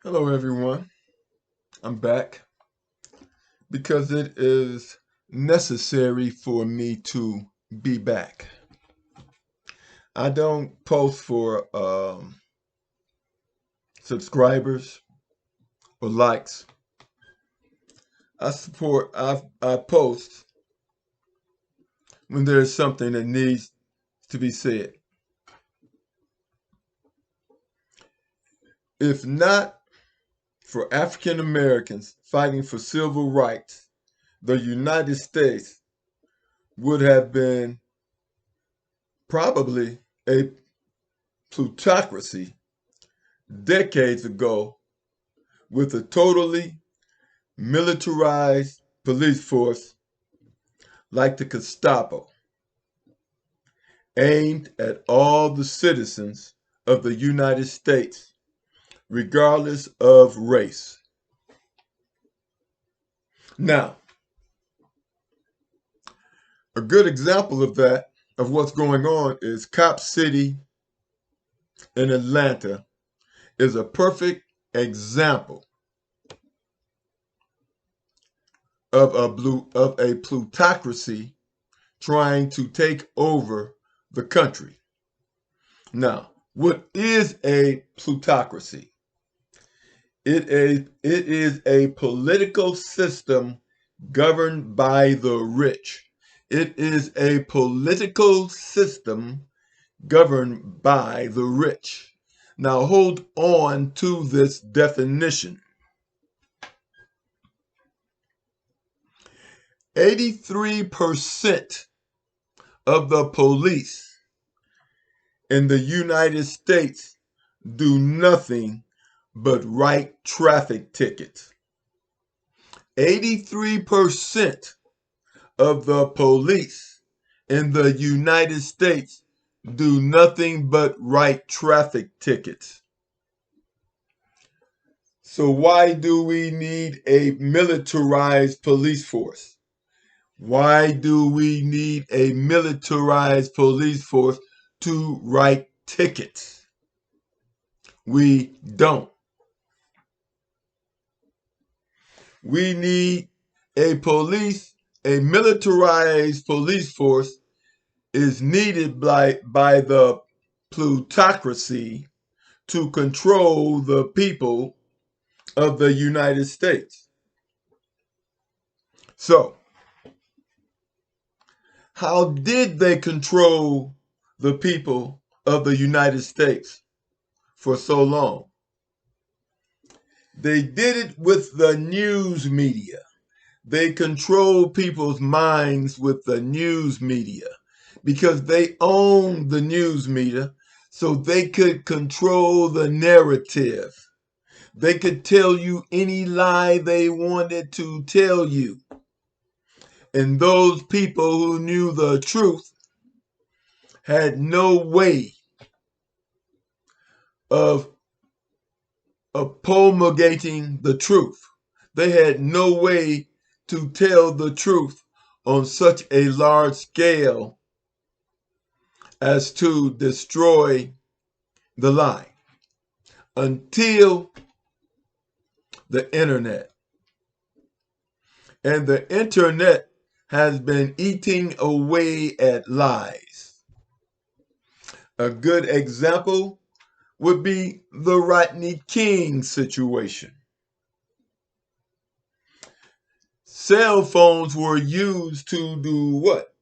Hello, everyone. I'm back because it is necessary for me to be back. I don't post for subscribers or likes. I post when there's something that needs to be said. If not for African Americans fighting for civil rights, the United States would have been probably a plutocracy decades ago with a totally militarized police force like the Gestapo, aimed at all the citizens of the United States, regardless of race. Now, a good example of that, of what's going on, is Cop City in Atlanta, is a perfect example of a plutocracy trying to take over the country. Now, what is a plutocracy? It is a political system governed by the rich. It is a political system governed by the rich. Now hold on to this definition. 83% of the police in the United States do nothing but write traffic tickets. 83% of the police in the United States do nothing but write traffic tickets. So why do we need a militarized police force? Why do we need a militarized police force to write tickets? We don't. We need a militarized police force is needed by the plutocracy to control the people of the United States. So, how did they control the people of the United States for so long? They did it with the news media. They control people's minds with the news media because they own the news media, so they could control the narrative. They could tell you any lie they wanted to tell you. And those people who knew the truth had no way of, promulgating the truth. They had no way to tell the truth on such a large scale as to destroy the lie until the internet. And the internet has been eating away at lies. A good example would be the Rodney King situation. Cell phones were used to do what?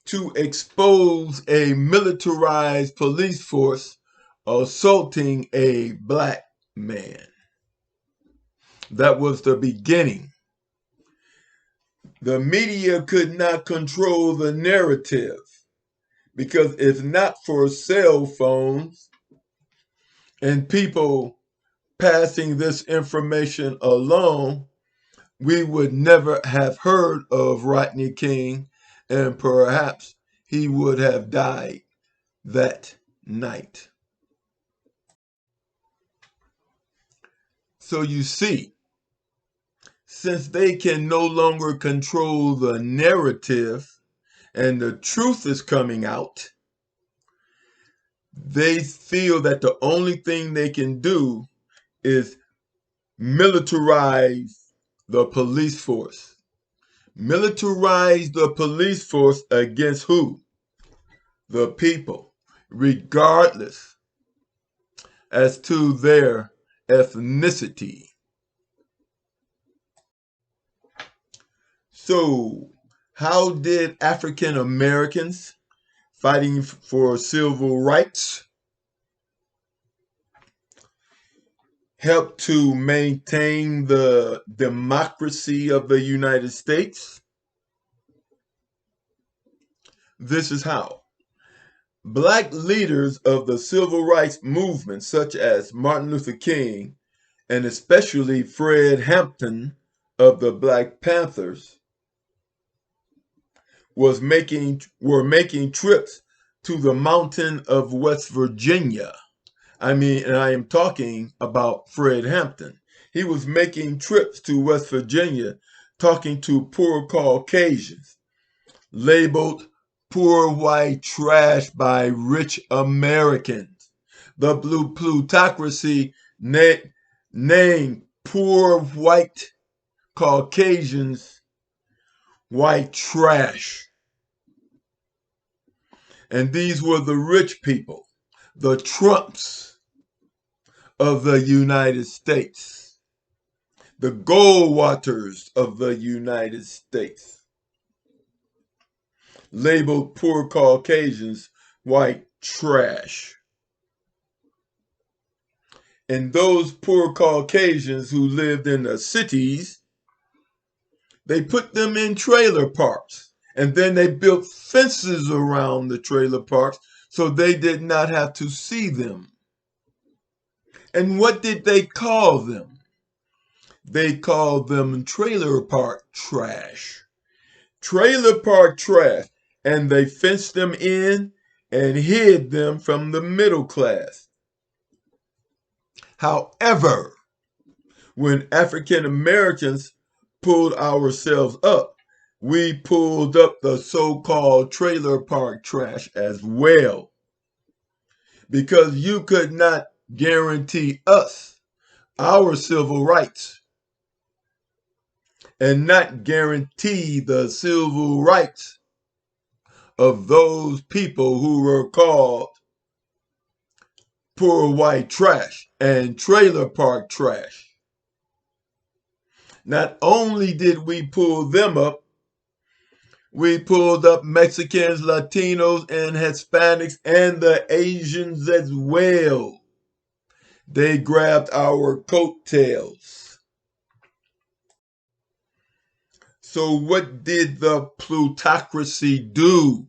To expose a militarized police force assaulting a black man. That was the beginning. The media could not control the narrative because if not for cell phones and people passing this information along, we would never have heard of Rodney King, and perhaps he would have died that night. So you see, since they can no longer control the narrative and the truth is coming out, they feel that the only thing they can do is militarize the police force. Militarize the police force against who? The people, regardless as to their ethnicity. So, how did African Americans fighting for civil rights help to maintain the democracy of the United States? This is how. Black leaders of the civil rights movement, such as Martin Luther King and especially Fred Hampton of the Black Panthers, were making trips to the mountain of West Virginia. And I am talking about Fred Hampton. He was making trips to West Virginia talking to poor Caucasians, labeled poor white trash by rich Americans. The blue plutocracy named poor white Caucasians white trash. And these were the rich people, the Trumps of the United States, the Goldwaters of the United States, labeled poor Caucasians white trash. And those poor Caucasians who lived in the cities, they put them in trailer parks. And then they built fences around the trailer parks so they did not have to see them. And what did they call them? They called them trailer park trash. Trailer park trash. And they fenced them in and hid them from the middle class. However, when African Americans pulled ourselves up, we pulled up the so-called trailer park trash as well. Because you could not guarantee us our civil rights and not guarantee the civil rights of those people who were called poor white trash and trailer park trash. Not only did we pull them up, we pulled up Mexicans, Latinos, and Hispanics, and the Asians as well. They grabbed our coattails. So what did the plutocracy do?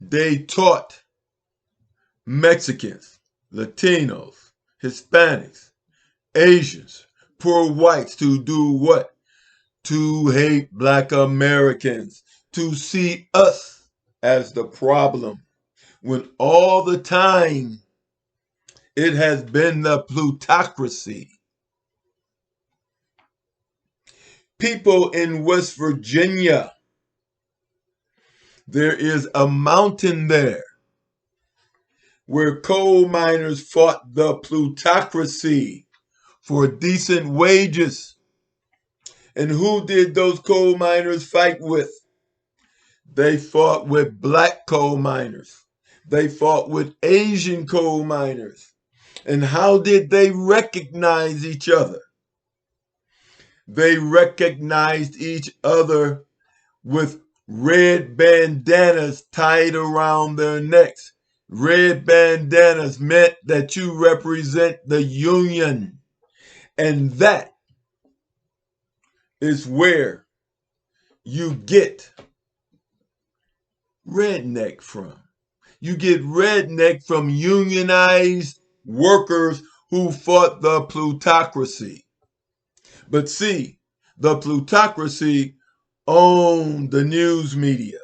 They taught Mexicans, Latinos, Hispanics, Asians, poor whites to do what? To hate Black Americans, to see us as the problem, when all the time it has been the plutocracy. People in West Virginia, there is a mountain there where coal miners fought the plutocracy for decent wages. And who did those coal miners fight with? They fought with Black coal miners. They fought with Asian coal miners. And how did they recognize each other? They recognized each other with red bandanas tied around their necks. Red bandanas meant that you represent the Union. And that is where you get redneck from. You get redneck from unionized workers who fought the plutocracy. But see, the plutocracy owned the news media,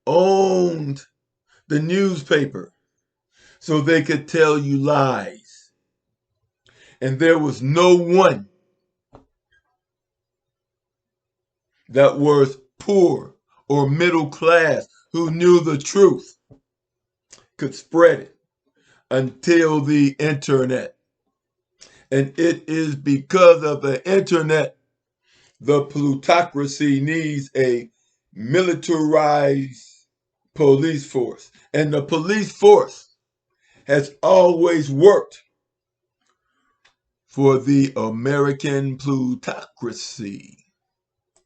owned the newspaper, so they could tell you lies. And there was no one that was poor or middle class who knew the truth could spread it. until the internet. And it is because of the internet the plutocracy needs a militarized police force. And the police force has always worked for the American plutocracy.